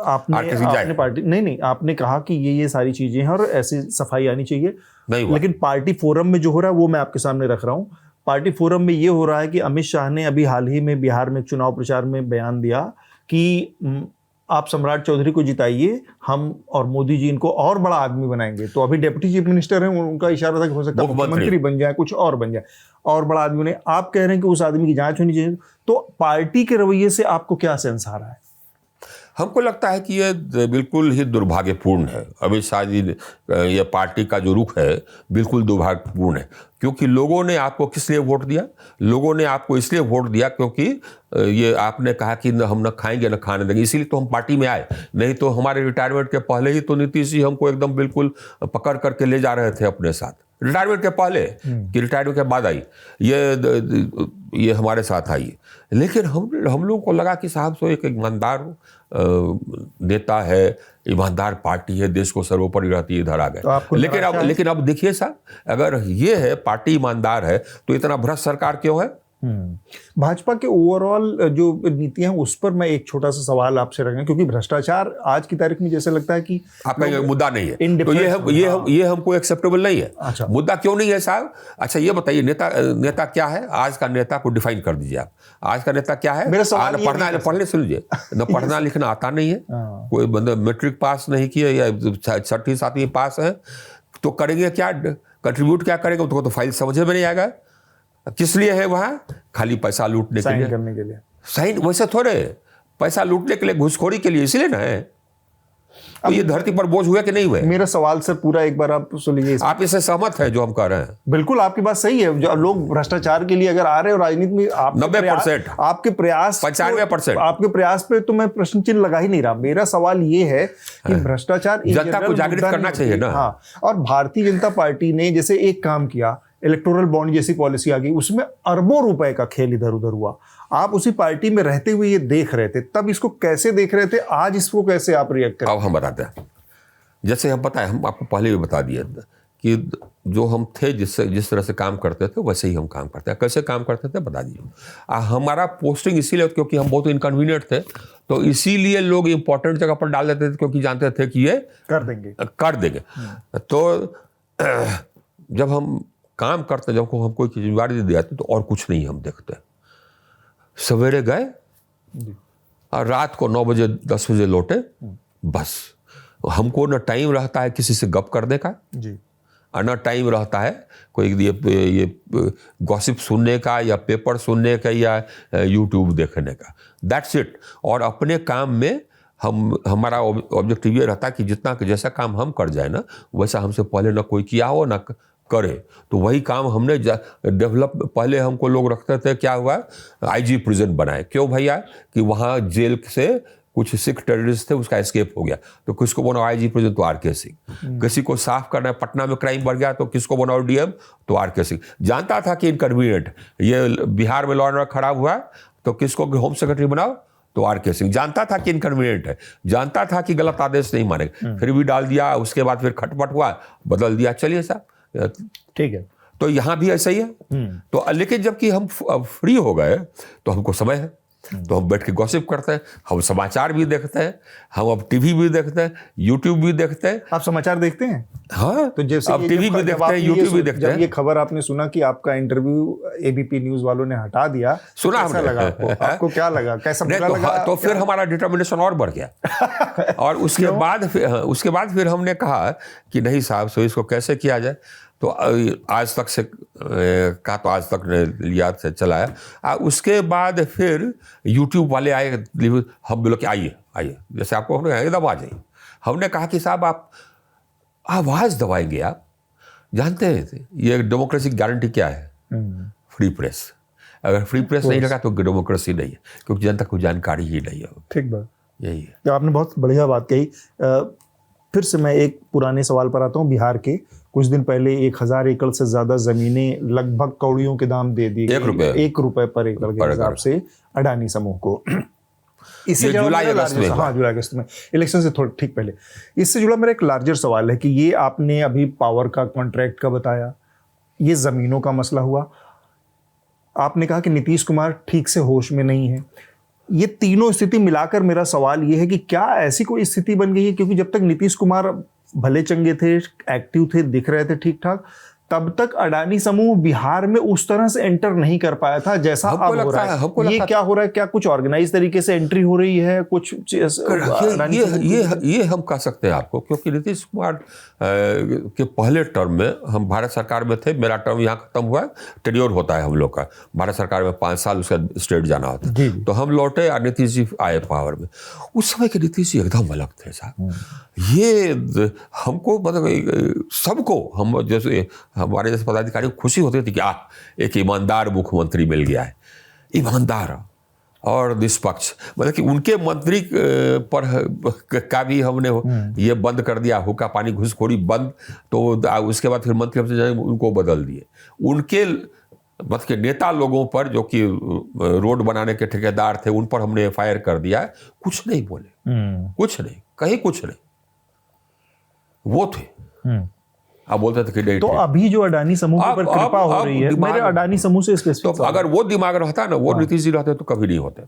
आपने पार्टी नहीं, आपने कहा कि ये सारी चीजें हैं और ऐसी सफाई आनी चाहिए, लेकिन पार्टी फोरम में जो हो रहा है वो मैं आपके सामने रख रहा हूँ। पार्टी फोरम में ये हो रहा है कि अमित शाह ने अभी हाल ही में बिहार में चुनाव प्रचार में बयान दिया कि आप सम्राट चौधरी को जिताइए, हम और मोदी जी इनको और बड़ा आदमी बनाएंगे। तो अभी डिप्टी चीफ मिनिस्टर हैं, उनका इशारा था कि हो सकता है मुख्यमंत्री बन जाए, कुछ और बन जाए, और बड़ा आदमी ने। आप कह रहे हैं कि उस आदमी की जांच होनी चाहिए। तो पार्टी के रवैये से आपको क्या सेंस आ रहा है? हमको लगता है कि ये बिल्कुल ही दुर्भाग्यपूर्ण है। अभी शायद ये पार्टी का जो रुख है बिल्कुल दुर्भाग्यपूर्ण है, क्योंकि लोगों ने आपको किस लिए वोट दिया? लोगों ने आपको इसलिए वोट दिया क्योंकि ये आपने कहा कि हम न खाएंगे न खाने देंगे, इसीलिए तो हम पार्टी में आए। नहीं तो हमारे रिटायरमेंट के पहले ही तो नीतीश जी हमको एकदम बिल्कुल पकड़ करके ले जा रहे थे अपने साथ। रिटायरमेंट के पहले कि रिटायरमेंट के बाद आई, ये हमारे साथ आई। लेकिन हम लोगों को लगा कि साहब सो एक ईमानदार नेता है, ईमानदार पार्टी है, देश को सर्वोपरि रहती है, इधर आ गए। लेकिन अब देखिए साहब, अगर ये है पार्टी ईमानदार है तो इतना भ्रष्ट सरकार क्यों है? भाजपा के ओवरऑल जो नीतियां उस पर मैं एक छोटा सा सवाल आपसे रखूंगा, क्योंकि भ्रष्टाचार आज की तारीख में जैसे लगता है कि आपका ये मुद्दा नहीं है, तो ये हमको एक्सेप्टेबल नहीं है। अच्छा, मुद्दा क्यों नहीं है साहब? अच्छा ये बताइए, नेता क्या है? आज का नेता को डिफाइन कर दीजिए आप। आज का नेता क्या है? पढ़ने सुन लीजिए, न पढ़ना लिखना आता नहीं है, कोई बंदा मैट्रिक पास नहीं किया या 6वीं 7वीं पास है, तो करेंगे क्या? कंट्रीब्यूट क्या करेंगे? तो फाइल समझ में नहीं आएगा। किस लिए है वहां? खाली पैसा लूटने के लिए, साइन करने के लिए। साइन वैसे थोड़े, पैसा लूटने के लिए, घुसखोरी के लिए, इसलिए ना है। तो ये धरती पर बोझ हुए कि नहीं हुए? मेरा सवाल सर पूरा एक बार आप सुन लीजिए। आप इससे सहमत है जो हम कह रहे हैं? बिल्कुल, आपकी बात सही है। जो लोग भ्रष्टाचार के लिए अगर आ रहे हो राजनीति में, 90%, आपके प्रयास 95%, आपके प्रयास पे तो मैं प्रश्न चिन्ह लगा ही नहीं रहा। मेरा सवाल ये है कि भ्रष्टाचार जनता को जागृत करना चाहिए ना। हाँ, और भारतीय जनता पार्टी ने जैसे एक काम किया, इलेक्टोरल बॉन्ड जैसी पॉलिसी आ गई, उसमें अरबों रुपए का खेल इधर उधर हुआ। आप उसी पार्टी में रहते हुए ये देख रहे थे, तब इसको कैसे देख रहे थे, आज इसको कैसे आप रिएक्ट करें? अब हम बताते हैं। जैसे हम पता है, हम आपको पहले भी बता दिए कि जो हम थे, जिस तरह से काम करते थे वैसे ही हम काम करते हैं। कैसे काम करते थे बता दीजिए। हमारा पोस्टिंग इसीलिए, क्योंकि हम बहुत इनकन्वीनियंट थे, तो इसीलिए लोग इंपॉर्टेंट जगह पर डाल देते थे, क्योंकि जानते थे कि ये कर देंगे। तो जब हम काम करते, जब हम कोई जिम्मेदारी दे दिया तो और कुछ नहीं हम देखते। सवेरे गए और रात को 9 बजे 10 बजे लौटे, बस। हमको न टाइम रहता है किसी से गप करने का जी, और न टाइम रहता है कोई ये गॉसिप सुनने का या पेपर सुनने का या यूट्यूब देखने का। That's it. और अपने काम में हमारा ऑब्जेक्टिव ये रहता है कि जितना जैसा काम हम कर जाए ना, वैसा हमसे पहले ना कोई किया हो ना करे, तो वही काम हमने डेवलप। पहले हमको लोग रखते थे, क्या हुआ, आईजी प्रिजन बनाए। क्यों भैया? कि वहाँ जेल से कुछ सिख टेररिस्ट थे, उसका एस्केप हो गया, तो किसको बनाओ आईजी प्रिजन? तो आरके सिंह। किसी को साफ करना है, पटना में क्राइम बढ़ गया, तो किसको बनाओ डीएम? तो आरके सिंह। जानता था कि इनकन्वीनियंट, ये बिहार में लॉ एंड ऑर्डर खराब हुआ, तो किसको होम सेक्रेटरी बनाओ? तो आरके सिंह। जानता था कि इनकन्वीनियंट है, जानता था कि गलत आदेश नहीं मानेगा, फिर भी डाल दिया। उसके बाद फिर खटपट हुआ, बदल दिया। चलिए साहब, ठीक है। तो यहां भी ऐसा ही है। तो लेकिन जबकि हम फ्री हो गए, तो हमको समय है, तो हम बैठ के गॉसिप करते हैं, हम समाचार भी देखते हैं, हम अब टीवी भी देखते हैं, यूट्यूब भी देखते हैं। आप समाचार देखते हैं? हाँ, तो जैसे अब टीवी भी देखते हैं, यूट्यूब भी देखते हैं। जब ये खबर आपने सुना कि आपका इंटरव्यू एबीपी न्यूज वालों ने हटा दिया, सुना कैसा लगा आपको क्या लगा, कैसा बुरा लगा? तो फिर हमारा डिटर्मिनेशन और बढ़ गया। और उसके बाद फिर हमने कहा कि नहीं साहब, सो इसको कैसे किया जाए। तो आज तक से कहा, तो आज तक लिया से चलाया। उसके बाद फिर यूट्यूब वाले आए, हम बोले कि आइए, जैसे आपको हमने एकदम आ जाइए। हमने कहा कि साहब आप आवाज़ दबाएंगे, आप जानते हैं ये डेमोक्रेसी की गारंटी क्या है? Free press. अगर फ्री प्रेस नहीं लगा तो डेमोक्रेसी नहीं है, क्योंकि जनता को जानकारी ही नहीं है। ठीक बात, यही है। तो आपने बहुत बढ़िया बात कही। फिर से मैं एक पुराने सवाल पर आता हूँ। बिहार के कुछ दिन पहले 1000 एकड़ से ज्यादा जमीनें लगभग कौड़ियों के दाम दे दी गई, 1 रुपए पर एकड़ के हिसाब से अडानी समूह को। इससे जुलाई अगस्त में, हाँ जुलाई अगस्त में, इलेक्शन से थोड़ा ठीक पहले। इससे जुड़ा मेरा एक लार्जर सवाल है कि ये आपने अभी पावर का कॉन्ट्रैक्ट का बताया, ये जमीनों का मसला हुआ, आपने कहा कि नीतीश कुमार ठीक से होश में नहीं है। ये तीनों स्थिति मिलाकर मेरा सवाल ये है कि क्या ऐसी कोई स्थिति बन गई है, क्योंकि जब तक नीतीश कुमार भले चंगे थे, एक्टिव थे, दिख रहे थे ठीक ठाक, तब तक अडानी समूह बिहार में उस तरह से एंटर नहीं कर पाया था जैसा अब हो रहा है। ये क्या हो रहा है? क्या कुछ ऑर्गेनाइज तरीके से एंट्री हो रही है? कुछ ये हम कह सकते हैं आपको, क्योंकि नीतीश कुमार के पहले टर्म में हम भारत सरकार में थे। मेरा टर्म यहाँ खत्म हुआ, टेन्योर होता है हम लोग का भारत सरकार में 5 साल, उसका स्टेट जाना होता है। तो हम लौटे और नीतीश जी आए पावर में। उस समय के नीतीश जी एकदम अलग थे साहब। ये हमको मतलब सबको, हम जैसे हमारे जैसे पदाधिकारी को खुशी होती थी कि एक ईमानदार मुख्यमंत्री मिल गया है, ईमानदार और निष्पक्ष। मतलब कि उनके मंत्री पर का भी हमने ये बंद कर दिया, हुक्का पानी घूसखोरी बंद। तो उसके बाद फिर मंत्री हमसे जाए उनको बदल दिए। उनके मतलब के नेता लोगों पर, जो कि रोड बनाने के ठेकेदार थे, उन पर हमने एफआईआर कर दिया। कुछ नहीं बोले, कुछ नहीं, कहीं कुछ नहीं। वो थे आप बोलते थे कि नहीं तो थे। अभी जो अडानी समूह के ऊपर कृपा हो रही है, मेरे अडानी समूह से तो स्पेसिफिक अगर वो दिमाग रहता ना, वो नीतीश जी रहते तो कभी नहीं होते।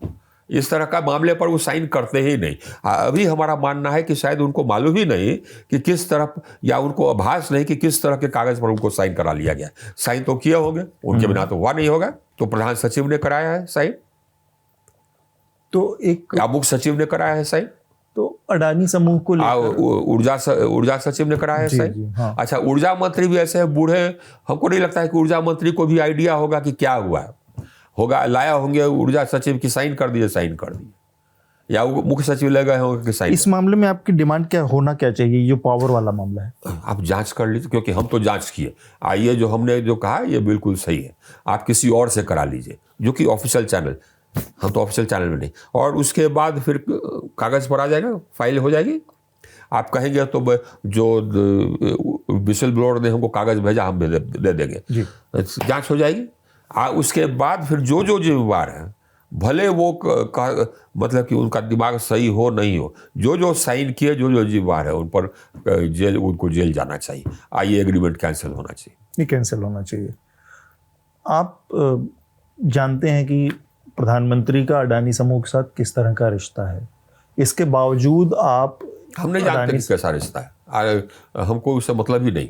इस तरह का मामले पर वो साइन करते ही नहीं। अभी हमारा मानना है कि शायद उनको मालूम ही नहीं कि किस तरफ, या उनको आभास नहीं कि किस तरह के कागज पर उनको साइन करा लिया गया। साइन तो किए होंगे, उनके बिना तो हुआ नहीं होगा। तो प्रधान सचिव ने कराया है साइन, तो एक या मुख्य सचिव ने कराया है साइन, तो अडानी समूह को ऊर्जा ऊर्जा सचिव ने कराया है साइन। हाँ। अच्छा, ऊर्जा मंत्री भी ऐसे हैं बूढ़े, हमको नहीं लगता है कि ऊर्जा मंत्री को भी आइडिया होगा कि क्या हुआ होगा। लाया होंगे ऊर्जा सचिव की, साइन कर दिए, या वो मुख्य सचिव ले गए होंगे कि साइन। इस मामले में आपकी डिमांड क्या होना क्या चाहिए, जो पावर वाला मामला है? आप जांच कर लीजिए, क्योंकि हम तो जांच किए। आइए, जो हमने जो कहा ये बिल्कुल सही है, आप किसी और से करा लीजिए, जो कि ऑफिशियल चैनल, हम तो ऑफिशियल चैनल में नहीं। और उसके बाद फिर कागज पर आ जाएगा, फाइल हो जाएगी। आप कहेंगे तो जो विशल ब्लोअर ने हमको कागज भेजा, हम दे देंगे, जांच हो जाएगी। उसके बाद फिर जो जिम्मेवार है, भले वो मतलब कि उनका दिमाग सही हो नहीं हो, जो साइन किए, जो जिम्मेवार है, उन पर उनको जेल जाना चाहिए। आइए, एग्रीमेंट कैंसिल होना चाहिए। ये कैंसिल होना चाहिए। आप जानते हैं कि प्रधानमंत्री का अडानी समूह के साथ किस तरह का रिश्ता है, इसके बावजूद आप हम नहीं जानते कि कैसा रिश्ता है। हमको उससे मतलब ही नहीं।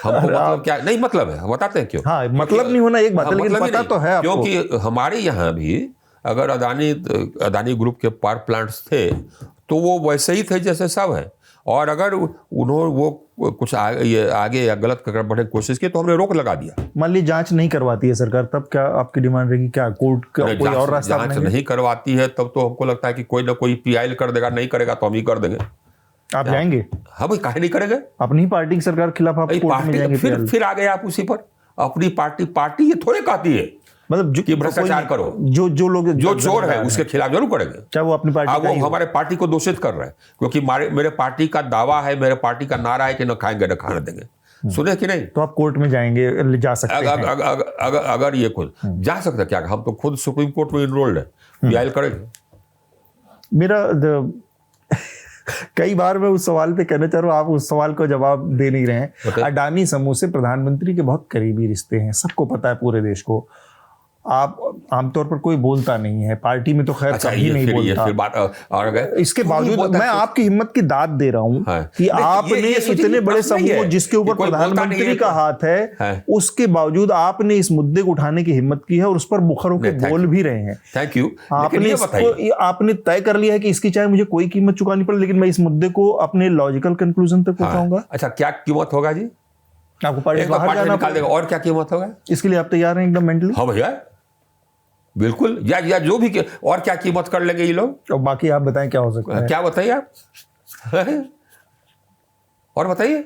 हमको मतलब क्या नहीं, मतलब है, हम बताते हैं क्यों। हाँ, मतलब नहीं होना एक बात है, लेकिन पता तो है आपको। क्योंकि हमारे यहाँ भी अगर अदानी ग्रुप के पावर प्लांट्स थे तो वो वैसे ही थे जैसे सब है। और अगर उन्होंने वो कुछ आगे या गलत कर बढ़ने की कोशिश की तो हमने रोक लगा दिया। मान ली जांच नहीं करवाती है सरकार, तब क्या आपकी डिमांड रहेगी? क्या कोर्ट का कोई और रास्ता जांच नहीं करवाती है तब तो हमको लगता है कि कोई ना कोई पीआईएल कर देगा, नहीं करेगा तो हम ही कर देंगे। आप जाएंगे? हाँ भाई, काहे नहीं करेंगे? अपनी पार्टी की सरकार के खिलाफ आप कोर्ट में जाएंगे? फिर आ गए आप उसी पर। अपनी पार्टी ये थोड़े कहती है मतलब कि भ्रष्टाचार करो। जो लोग जो चोर है उसके खिलाफ जरूर करेंगे, चाहे वो अपनी पार्टी वो हमारे पार्टी को दूषित कर रहे हैं। क्योंकि मेरे पार्टी का दावा है, मेरे पार्टी का नारा है कि न खाएंगे न खाने देंगे। सुने कि नहीं? तो आप कोर्ट में जाएंगे, जा सकते हैं। अगर ये खुद जा सकता क्या, हम तो खुद सुप्रीम कोर्ट में इनरोल्ड है, पीआईएल करेंगे। मेरा कई बार मैं उस सवाल पे कहना चाह रहा हूँ, आप उस सवाल को जवाब दे नहीं रहे हैं। अडानी समूह से प्रधानमंत्री के बहुत करीबी रिश्ते हैं, सबको पता है, पूरे देश को। आप आमतौर पर कोई बोलता नहीं है, पार्टी में तो खैर कभी नहीं बोलता। फिर बात और इसके बावजूद मैं आपकी हिम्मत की दाद दे रहा हूँ कि आपने इतने बड़े समूह जिसके ऊपर प्रधानमंत्री का हाथ है, उसके बावजूद आपने इस मुद्दे को उठाने की हिम्मत की है और उस पर मुखर होकर बोल भी रहे हैं। Thank you. आपने तय कर लिया है कि इसकी चाहे मुझे कोई कीमत चुकानी पड़े, लेकिन मैं इस मुद्दे को अपने लॉजिकल कंक्लूजन तक पहुंचाऊंगा। अच्छा, क्या कीमत होगा जी? आपको पार्टी बाहर जाना पड़ेगा। और क्या कीमत होगा? इसके लिए आप तैयार हैं एकदम मेंटली? हाँ भैया, बिल्कुल। या जो भी और क्या कीमत कर लेंगे ये लोग। और बाकी आप बताएं क्या हो सकता है? क्या बताइए आप? और बताइए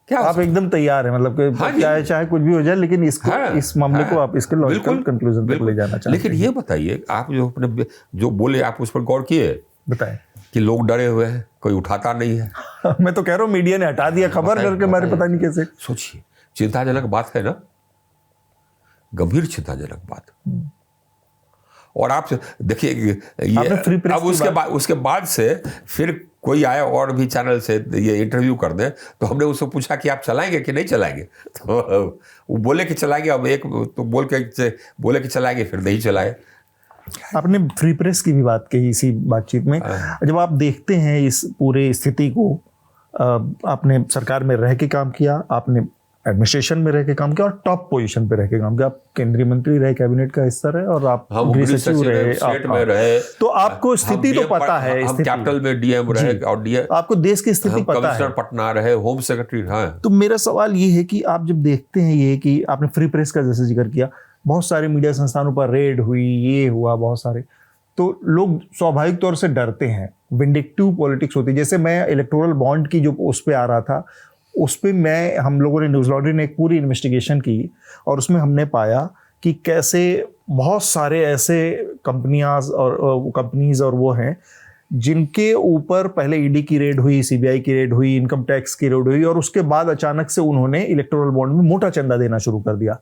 क्या आप एकदम तैयार हैं, मतलब कि चाहे कुछ भी हो जाए, लेकिन इसको इस मामले को आप इसके लॉजिकल कंक्लूजन तक ले जाना चाहते हैं। लेकिन ये बताइए, आप जो अपने जो बोले, आप उस पर गौर किए? बताएं। कि लोग डरे हुए हैं, कोई उठाता नहीं है। मैं तो कह रहा हूँ मीडिया ने हटा दिया खबर करके, हमारे पता नहीं कैसे। सोचिए, चिंताजनक बात है ना, गंभीर चिंताजनक बात। और आप देखिए ये अब उसके बाद से फिर कोई आया और भी चैनल से ये इंटरव्यू कर दे, तो हमने उससे पूछा कि आप चलाएंगे कि नहीं चलाएंगे, तो वो बोले कि चलाएंगे। अब एक तो बोले कि चलाएंगे, फिर नहीं चलाए। आपने फ्री प्रेस की भी बात कही इसी बातचीत में। जब आप देखते हैं इस पूरे स्थिति को, आपने सरकार में रह के काम किया, आपने एडमिनिस्ट्रेशन में रह के काम किया और टॉप पोजीशन पे रह के काम किया। आप केंद्रीय मंत्री रहे, कैबिनेट का हिस्सा रहे, और आप गृह सचिव रहे, स्टेट में रहे, तो आपको स्थिति तो पता है। हम कैपिटल में डीएम रहे, और आपको देश की स्थिति पता है। कमिश्नर पटना रहे, होम सेक्रेटरी रहे। तो मेरा सवाल ये है कि आप जब देखते हैं ये कि आपने फ्री प्रेस का जैसे जिक्र किया, बहुत सारे मीडिया संस्थानों पर रेड हुई, ये हुआ बहुत सारे, तो लोग स्वाभाविक तौर से डरते हैं, विंडिक्टिव पॉलिटिक्स होती है। जैसे मैं इलेक्टोरल बॉन्ड की जो उस पर आ रहा था, उस पर हम लोगों ने, न्यूज़ लॉन्ड्री ने एक पूरी इन्वेस्टिगेशन की, और उसमें हमने पाया कि कैसे बहुत सारे ऐसे कंपनीज और वो हैं जिनके ऊपर पहले ईडी की रेड हुई, सीबीआई की रेड हुई, इनकम टैक्स की रेड हुई, और उसके बाद अचानक से उन्होंने इलेक्टोरल बॉन्ड में मोटा चंदा देना शुरू कर दिया।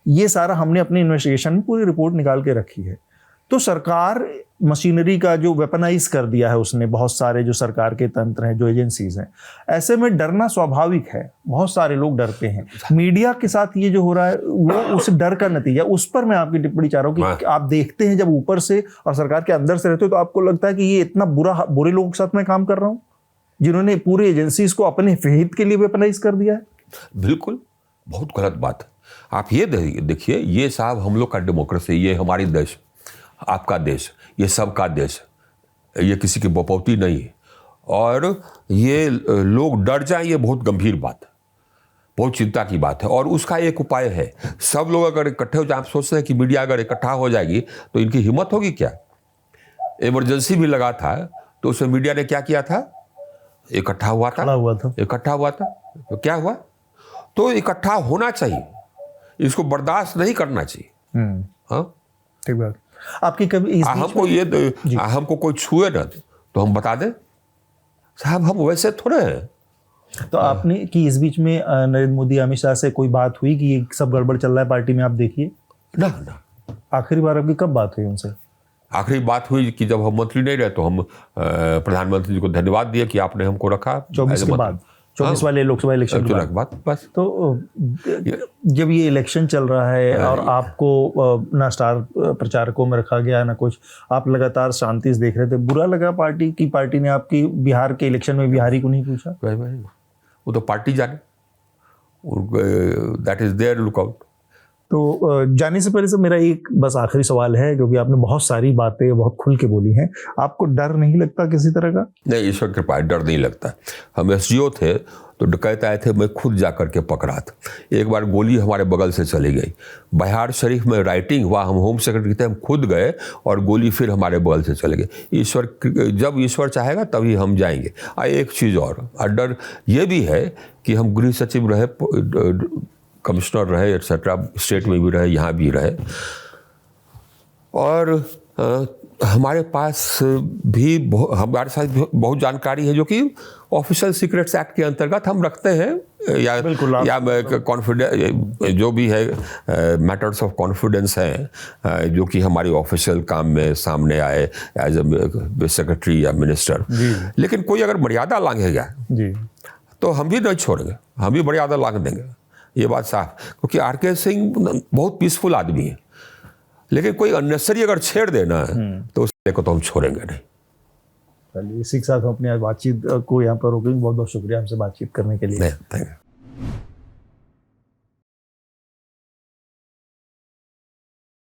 ये सारा हमने अपनी इन्वेस्टिगेशन में पूरी रिपोर्ट निकाल के रखी है। तो सरकार मशीनरी का जो वेपनाइज कर दिया है उसने बहुत सारे जो सरकार के तंत्र हैं, जो एजेंसीज हैं। ऐसे में डरना स्वाभाविक है, बहुत सारे लोग डरते हैं। मीडिया के साथ ये जो हो रहा है वो उस डर का नतीजा। उस पर मैं आपकी टिप्पणी चाह रहा हूँ कि आप देखते हैं जब ऊपर से और सरकार के अंदर से रहते हो तो आपको लगता है कि ये इतना बुरे लोगों के साथ मैं काम कर रहा हूँ जिन्होंने पूरे एजेंसीज को अपने हित के लिए वेपनाइज कर दिया है। बिल्कुल, बहुत गलत बात है। आप ये देखिए, ये साहब हम लोग का डेमोक्रेसी, ये हमारी देश, आपका देश, ये सबका देश, ये किसी की बपौती नहीं है। और ये लोग डर जाएं, ये बहुत गंभीर बात है, बहुत चिंता की बात है। और उसका एक उपाय है, सब लोग अगर इकट्ठे हो जाए। आप सोचते हैं कि मीडिया अगर इकट्ठा हो जाएगी तो इनकी हिम्मत होगी क्या? इमरजेंसी भी लगा था तो उसमें मीडिया ने क्या किया था? इकट्ठा हुआ था। तो क्या हुआ? तो इकट्ठा होना चाहिए, इसको बर्दाश्त नहीं करना चाहिए। हाँ, ठीक बात। आपकी कभी हमको कोई छुए ना तो हम बता दें साहब, हम वैसे थोड़े हैं। तो आपने कि इस बीच में नरेंद्र मोदी अमित शाह से कोई बात हुई कि ये सब गड़बड़ चल रहा है पार्टी में, आप देखिए? ना। आखिरी बार आपकी कब बात हुई उनसे? आखिरी बात हुई कि जब हम मंत्री नहीं रहे तो हम प्रधानमंत्री जी को धन्यवाद दिए कि आपने हमको रखा। 24 के बाद, 24 वाले लोकसभा इलेक्शन के बाद बस। तो जब ये इलेक्शन चल रहा है और आपको ना स्टार प्रचारकों में रखा गया ना कुछ, आप लगातार शांति से देख रहे थे, बुरा लगा पार्टी ने आपकी बिहार के इलेक्शन में बिहारी को नहीं पूछा? वो तो पार्टी जाने, दैट इज देयर लुकआउट। तो जाने से पहले से मेरा एक बस आखिरी सवाल है, क्योंकि आपने बहुत सारी बातें बहुत खुल के बोली हैं, आपको डर नहीं लगता किसी तरह का? नहीं, ईश्वर कृपा है, डर नहीं लगता। हम एसडीओ थे तो डकैत आए थे, मैं खुद जा करके पकड़ा था। एक बार गोली हमारे बगल से चली गई, बिहार शरीफ में राइटिंग हुआ, हम होम सेक्रेटरी थे, हम खुद गए और गोली फिर हमारे बगल से चले गई। जब ईश्वर चाहेगा तभी हम जाएंगे। एक चीज़ और डर ये भी है कि हम गृह सचिव रहे, कमिश्नर रहे, एक्सेट्रा, स्टेट में भी रहे, यहाँ भी रहे, और हमारे पास भी हमारे साथ बहुत जानकारी है जो कि ऑफिशियल सीक्रेट्स एक्ट के अंतर्गत हम रखते हैं, या कॉन्फिडेंस जो भी है, मैटर्स ऑफ कॉन्फिडेंस हैं जो कि हमारी ऑफिशियल काम में सामने आए एज ए सेक्रेटरी या मिनिस्टर। लेकिन कोई अगर मर्यादा लांघेगा तो हम भी नहीं छोड़ेंगे, हम भी मर्यादा लांघ देंगे, ये बात साफ। क्योंकि आर.के. सिंह बहुत पीसफुल आदमी है, लेकिन कोई अननेसेसरी अगर छेड़ देना तो उसको तो हम छोड़ेंगे नहीं। चलिए, इसी के साथ हम अपनी बातचीत को यहाँ पर रोकेंगे। बहुत बहुत शुक्रिया हमसे बातचीत करने के लिए। Thank you.